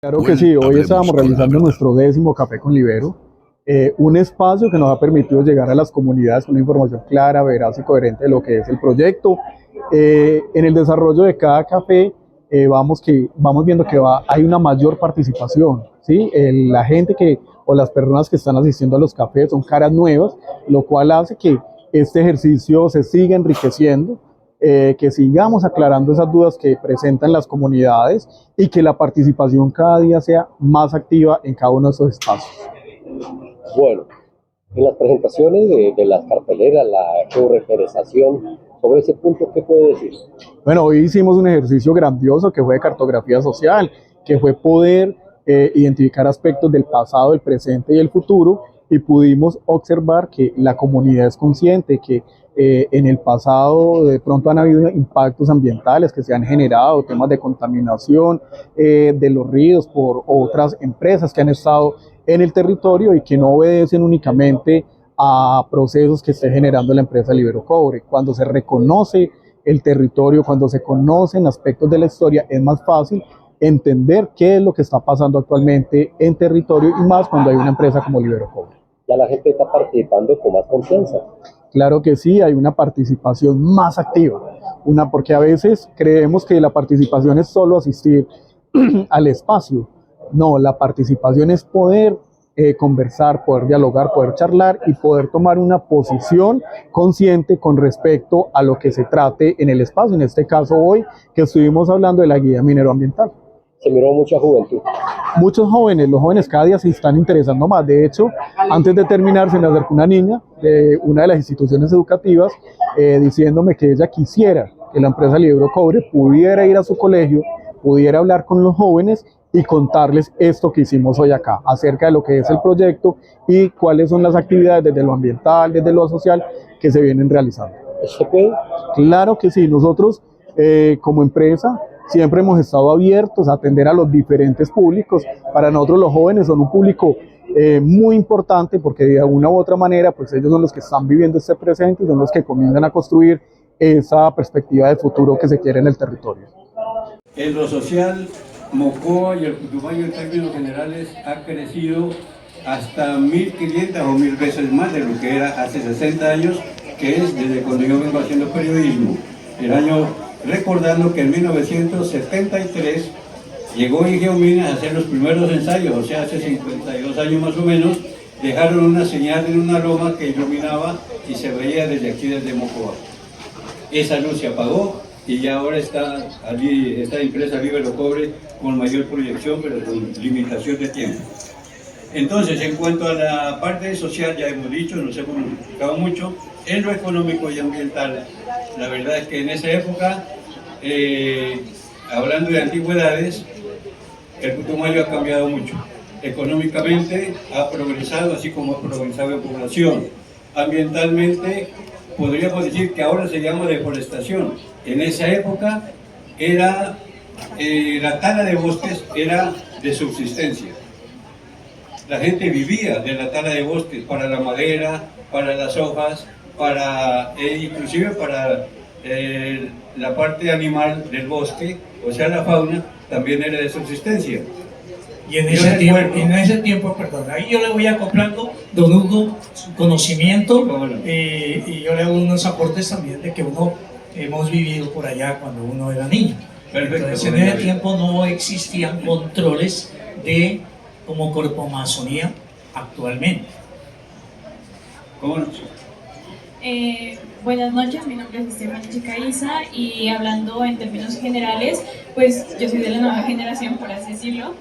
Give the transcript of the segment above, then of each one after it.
Claro que sí, hoy estábamos realizando nuestro 10º Café con Libero, un espacio que nos ha permitido llegar a las comunidades con una información clara, veraz y coherente de lo que es el proyecto. En el desarrollo de cada café vamos viendo que hay una mayor participación, ¿sí? La gente o las personas que están asistiendo a los cafés son caras nuevas, lo cual hace que este ejercicio se siga enriqueciendo, que sigamos aclarando esas dudas que presentan las comunidades y que la participación cada día sea más activa en cada uno de esos espacios. Bueno, en las presentaciones de las carteleras, la georreferenciación, sobre ese punto, ¿qué puede decir? Bueno, hoy hicimos un ejercicio grandioso que fue de cartografía social, que fue poder identificar aspectos del pasado, el presente y el futuro, y pudimos observar que la comunidad es consciente que en el pasado de pronto han habido impactos ambientales que se han generado, temas de contaminación de los ríos por otras empresas que han estado en el territorio y que no obedecen únicamente a procesos que esté generando la empresa Libero Cobre. Cuando se reconoce el territorio, cuando se conocen aspectos de la historia, es más fácil entender qué es lo que está pasando actualmente en territorio y más cuando hay una empresa como Libero Cobre. Ya la gente está participando con más confianza. Claro que sí, hay una participación más activa, porque a veces creemos que la participación es solo asistir al espacio. No, la participación es poder conversar, poder dialogar, poder charlar y poder tomar una posición consciente con respecto a lo que se trate en el espacio. En este caso hoy que estuvimos hablando de la guía minero ambiental. Se miró mucha juventud. Muchos jóvenes, los jóvenes cada día se están interesando más. De hecho, antes de terminar se me acercó una niña de una de las instituciones educativas diciéndome que ella quisiera que la empresa Libero Cobre pudiera ir a su colegio, pudiera hablar con los jóvenes y contarles esto que hicimos hoy acá, acerca de lo que es el proyecto y cuáles son las actividades desde lo ambiental, desde lo social que se vienen realizando. ¿Se puede? Claro que sí, nosotros como empresa siempre hemos estado abiertos a atender a los diferentes públicos. Para nosotros los jóvenes son un público muy importante porque de alguna u otra manera pues ellos son los que están viviendo este presente y son los que comienzan a construir esa perspectiva de futuro que se quiere en el territorio. En lo social, Mocoa y el Putumayo en términos generales ha crecido hasta 1.500 o 1.000 veces más de lo que era hace 60 años, que es desde cuando yo vengo haciendo periodismo. Recordando que en 1973 llegó Ingeominas a hacer los primeros ensayos, o sea, hace 52 años más o menos, dejaron una señal en una loma que iluminaba y se veía desde aquí, desde Mocoa. Esa luz se apagó y ya ahora está allí esta empresa Libero Cobre con mayor proyección, pero con limitación de tiempo. Entonces, en cuanto a la parte social, ya hemos dicho, nos hemos explicado mucho. En lo económico y ambiental, la verdad es que en esa época, hablando de antigüedades, el Putumayo ha cambiado mucho. Económicamente ha progresado, así como ha progresado en población. Ambientalmente, podríamos decir que ahora se llama deforestación. En esa época era la tala de bosques era de subsistencia. La gente vivía de la tala de bosques para la madera, para las hojas, inclusive para la parte animal del bosque, o sea la fauna, también era de subsistencia. Y en ese tiempo, perdón, ahí yo le voy acoplando, don Hugo, su conocimiento, y yo le hago unos aportes también de que uno hemos vivido por allá cuando uno era niño. Perfecto. Entonces, en ese tiempo no existían controles como corpomazonía actualmente. ¿Cómo no? Buenas noches, mi nombre es Esteban Chicaiza y hablando en términos generales, pues yo soy de la nueva generación, por así decirlo.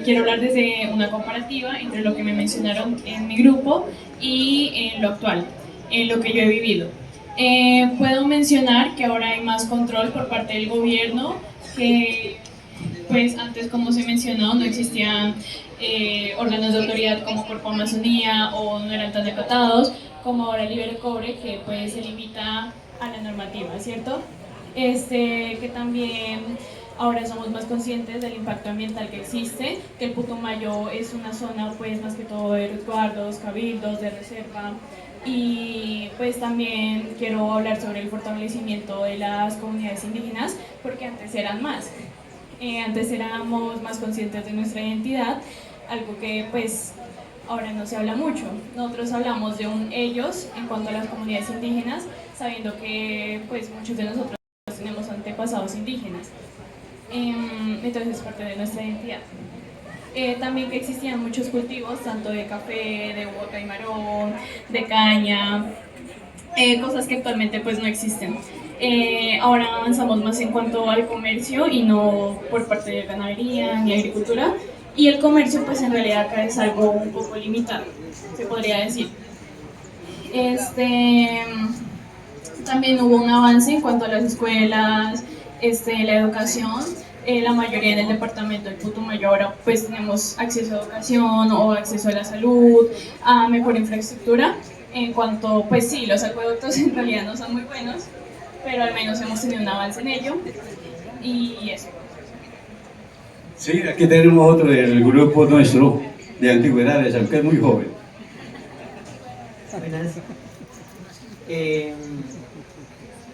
Quiero hablar desde una comparativa entre lo que me mencionaron en mi grupo y en lo actual, en lo que yo he vivido. Puedo mencionar que ahora hay más control por parte del gobierno, que pues antes, como se mencionó, no existían órganos de autoridad como Corpomazonía o no eran tan acatados como ahora Libero Cobre, que pues se limita a la normativa, ¿cierto? Que también ahora somos más conscientes del impacto ambiental que existe, que el Putumayo es una zona pues más que todo de resguardos, cabildos, de reserva, y pues también quiero hablar sobre el fortalecimiento de las comunidades indígenas, porque antes eran más. Antes éramos más conscientes de nuestra identidad, algo que pues ahora no se habla mucho. Nosotros hablamos de un ellos en cuanto a las comunidades indígenas, sabiendo que pues muchos de nosotros tenemos antepasados indígenas. Entonces es parte de nuestra identidad. También que existían muchos cultivos, tanto de café, de uva caimarón, de caña, cosas que actualmente pues no existen. Ahora avanzamos más en cuanto al comercio y no por parte de ganadería ni agricultura. Y el comercio pues en realidad acá es algo un poco limitado, se podría decir. También hubo un avance en cuanto a las escuelas, la educación. La mayoría en el departamento del Putumayo ahora pues tenemos acceso a educación o acceso a la salud, a mejor infraestructura. En cuanto, pues sí, los acueductos en realidad no son muy buenos, pero al menos hemos tenido un avance en ello. Y eso. Sí, aquí tenemos otro del grupo nuestro de antigüedades, aunque es muy joven. Buenas.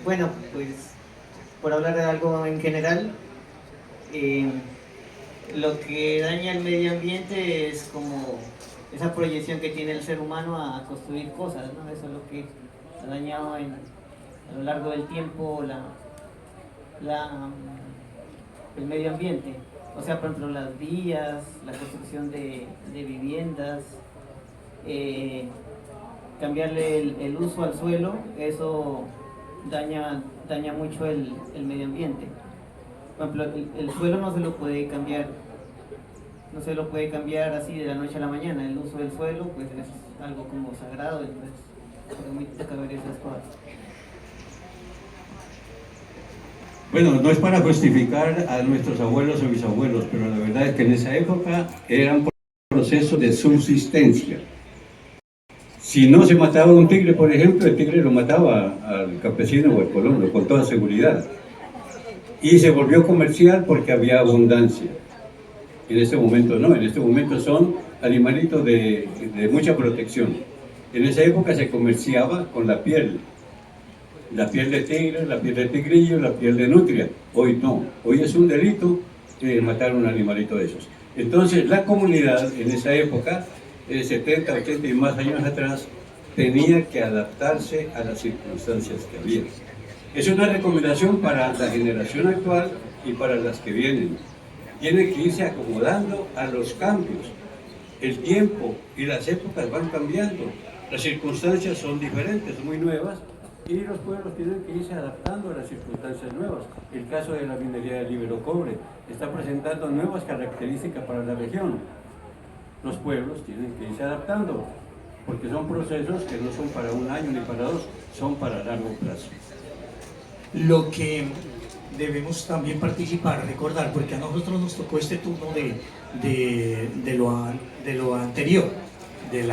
Bueno, pues por hablar de algo en general, lo que daña el medio ambiente es como esa proyección que tiene el ser humano a construir cosas, ¿no? Eso es lo que ha dañado a lo largo del tiempo el medio ambiente. O sea, por ejemplo, las vías, la construcción de viviendas, cambiarle el uso al suelo, eso daña mucho el medio ambiente. Por ejemplo, el suelo no se lo puede cambiar así de la noche a la mañana. El uso del suelo pues es algo como sagrado, entonces es muy toca ver esas cosas. Bueno, no es para justificar a nuestros abuelos o bisabuelos, pero la verdad es que en esa época eran procesos de subsistencia. Si no se mataba un tigre, por ejemplo, el tigre lo mataba al campesino o al colono, con toda seguridad. Y se volvió comercial porque había abundancia. En este momento no, en este momento son animalitos de mucha protección. En esa época se comerciaba con la piel de tigre, la piel de tigrillo, la piel de nutria. Hoy no, hoy es un delito matar un animalito de esos. Entonces la comunidad en esa época, 70, 80 y más años atrás, tenía que adaptarse a las circunstancias que había. Es una recomendación para la generación actual y para las que vienen. Tienen que irse acomodando a los cambios. El tiempo y las épocas van cambiando. Las circunstancias son diferentes, muy nuevas, y los pueblos tienen que irse adaptando a las circunstancias nuevas. El caso de la minería del Iberocobre está presentando nuevas características para la región. Los pueblos tienen que irse adaptando, porque son procesos que no son para un año ni para dos, son para largo plazo. Lo que debemos también participar, recordar, porque a nosotros nos tocó este turno de lo anterior, de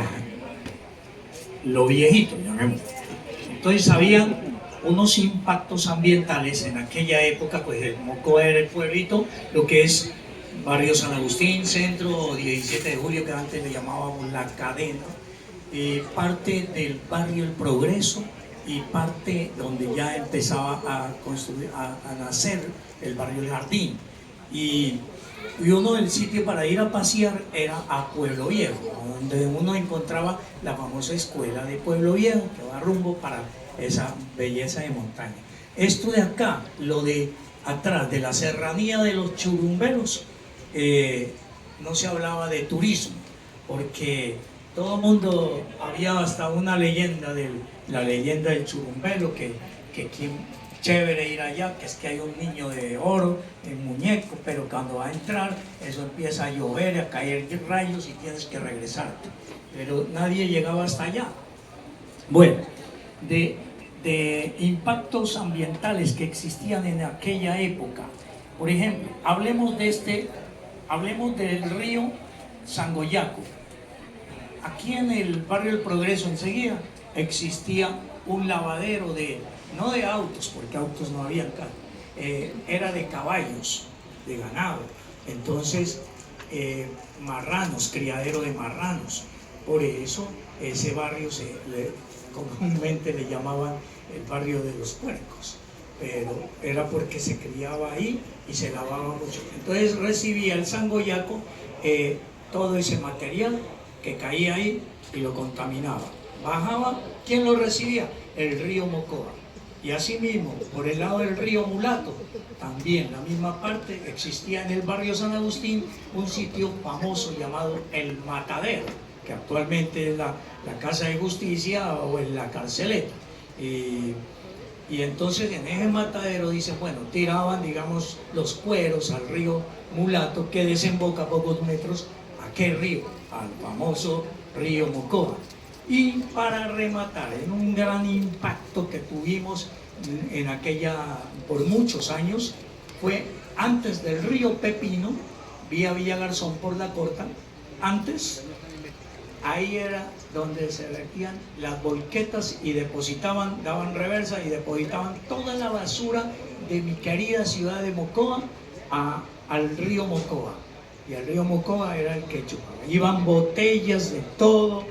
lo viejito, llamémoslo. Entonces habían unos impactos ambientales en aquella época, pues el Mocoa era el pueblito, lo que es Barrio San Agustín, Centro, 17 de Julio, que antes le llamábamos La Cadena, parte del barrio El Progreso, y parte donde ya empezaba a nacer el barrio El Jardín. Y uno del sitio para ir a pasear era a Pueblo Viejo, donde uno encontraba la famosa escuela de Pueblo Viejo, que va rumbo para esa belleza de montaña. Esto de acá, lo de atrás, de la serranía de los Churumberos, no se hablaba de turismo, porque todo el mundo, había hasta una leyenda, la leyenda del Churumbelo, que chévere ir allá, que es que hay un niño de oro en muñeco, pero cuando va a entrar, eso empieza a llover, a caer rayos y tienes que regresarte. Pero nadie llegaba hasta allá. Bueno, de impactos ambientales que existían en aquella época, por ejemplo, hablemos del río Sangoyaco. Aquí en el barrio del Progreso enseguida existía un lavadero no de autos, porque autos no había acá, era de caballos, de ganado. Entonces, marranos, criadero de marranos. Por eso ese barrio comúnmente le llamaban el barrio de los puercos. pero era porque se criaba ahí y se lavaba mucho. Entonces recibía el Sangoyaco todo ese material que caía ahí y lo contaminaba. Bajaba, ¿quién lo recibía? El río Mocoa. Y asimismo, por el lado del río Mulato, también la misma parte, existía en el barrio San Agustín un sitio famoso llamado El Matadero, que actualmente es la Casa de Justicia o en la Carceleta. Y entonces en ese matadero, dice, bueno, tiraban, digamos, los cueros al río Mulato, que desemboca a pocos metros. ¿A qué río? Al famoso río Mocoa. Y para rematar, en un gran impacto que tuvimos en por muchos años, fue antes del río Pepino, vía Villa Garzón por la Corta, antes, ahí era donde se vertían las volquetas y daban reversa y depositaban toda la basura de mi querida ciudad de Mocoa al río Mocoa. Y el río Mocoa era el que chupaba. Iban botellas de todo,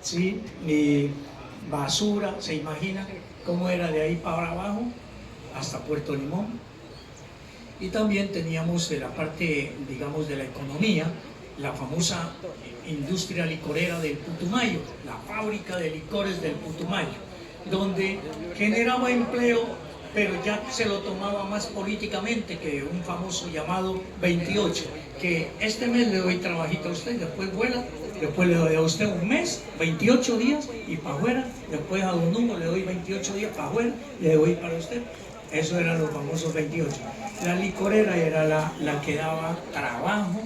¿sí? Y basura, ¿se imagina cómo era de ahí para abajo hasta Puerto Limón? Y también teníamos de la parte, digamos, de la economía, la famosa industria licorera del Putumayo, la fábrica de licores del Putumayo, donde generaba empleo, pero ya se lo tomaba más políticamente que un famoso llamado 28, que este mes le doy trabajito a usted, después vuela, después le doy a usted un mes, 28 días y para afuera, después a Don Hugo le doy 28 días para afuera, le doy para usted. Eso eran los famosos 28. La licorera era la que daba trabajo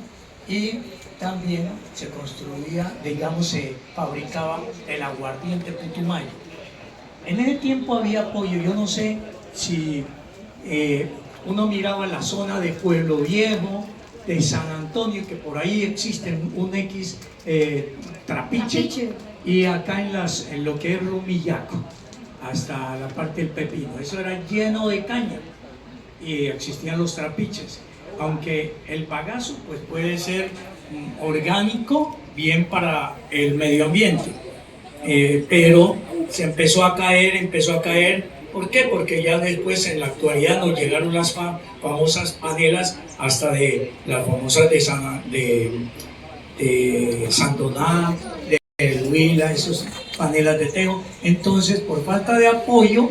y también se construía, digamos, se fabricaba el aguardiente Putumayo. En ese tiempo había apoyo, yo no sé si uno miraba la zona de Pueblo Viejo, de San Antonio, que por ahí existen un X Trapiche, y acá en lo que es Rumillaco, hasta la parte del Pepino, eso era lleno de caña y existían los trapiches, aunque el bagazo pues puede ser orgánico, bien para el medio ambiente, pero se empezó a caer, ¿por qué? Porque ya después en la actualidad nos llegaron las famosas panelas, hasta de las famosas de Santoná, de Huila, esas panelas de tejo. Entonces, por falta de apoyo,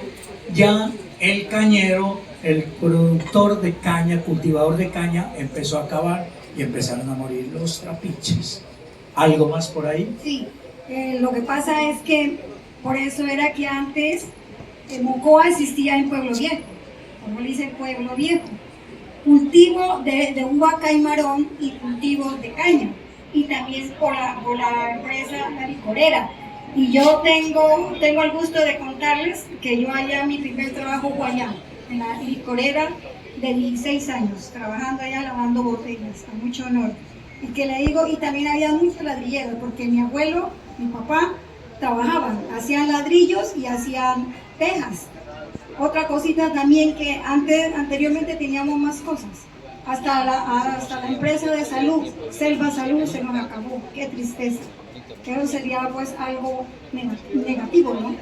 ya el cañero, el productor de caña, cultivador de caña, empezó a acabar y empezaron a morir los trapiches. ¿Algo más por ahí? Sí, lo que pasa es que por eso era que antes Mocoa existía en Pueblo Viejo, como le dicen Pueblo Viejo, cultivo de uva caimarón y cultivos de caña, y también por la empresa La Licorera. Y yo tengo el gusto de contarles que yo allá mi primer trabajo fue allá, en La Licorera, de 16 años, trabajando allá lavando botellas, a mucho honor. Y que le digo, y también había muchos ladrilleros, porque mi abuelo, mi papá, trabajaban, hacían ladrillos y hacían tejas. Otra cosita también que anteriormente teníamos más cosas, hasta la empresa de salud, Selva Salud, se nos acabó, qué tristeza. Que eso sería pues algo negativo, ¿no?